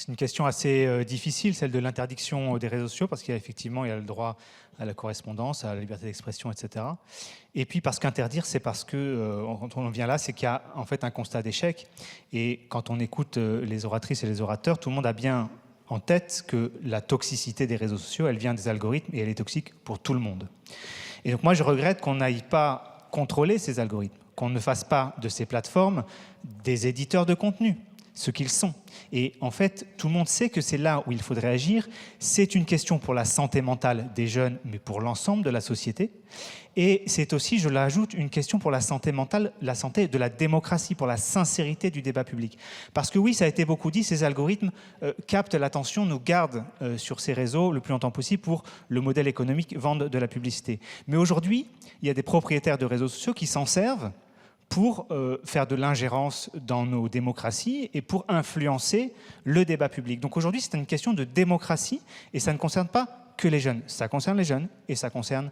C'est une question assez difficile, celle de l'interdiction des réseaux sociaux, parce qu'effectivement, il y a le droit à la correspondance, à la liberté d'expression, etc. Et puis parce qu'interdire, c'est parce que, quand on vient là, c'est qu'il y a en fait un constat d'échec. Et quand on écoute les oratrices et les orateurs, tout le monde a bien en tête que la toxicité des réseaux sociaux, elle vient des algorithmes et elle est toxique pour tout le monde. Et donc moi, je regrette qu'on n'aille pas contrôler ces algorithmes, qu'on ne fasse pas de ces plateformes des éditeurs de contenu, ce qu'ils sont. Et en fait, tout le monde sait que c'est là où il faudrait agir. C'est une question pour la santé mentale des jeunes, mais pour l'ensemble de la société. Et c'est aussi, je l'ajoute, une question pour la santé mentale, la santé de la démocratie, pour la sincérité du débat public. Parce que oui, ça a été beaucoup dit, ces algorithmes captent l'attention, nous gardent sur ces réseaux le plus longtemps possible pour le modèle économique, vendre de la publicité. Mais aujourd'hui, il y a des propriétaires de réseaux sociaux qui s'en servent pour faire de l'ingérence dans nos démocraties et pour influencer le débat public. Donc aujourd'hui, c'est une question de démocratie et ça ne concerne pas que les jeunes. Ça concerne les jeunes et ça concerne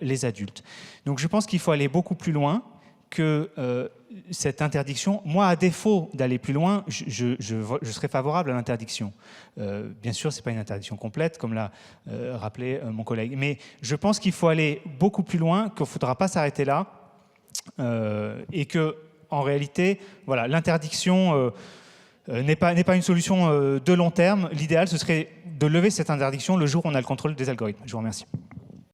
les adultes. Donc je pense qu'il faut aller beaucoup plus loin que cette interdiction. Moi, à défaut d'aller plus loin, je serais favorable à l'interdiction. Bien sûr, ce n'est pas une interdiction complète, comme l'a rappelé mon collègue. Mais je pense qu'il faut aller beaucoup plus loin, qu'il ne faudra pas s'arrêter là. Et que, en réalité, voilà, l'interdiction n'est pas une solution de long terme. L'idéal, ce serait de lever cette interdiction le jour où on a le contrôle des algorithmes. Je vous remercie.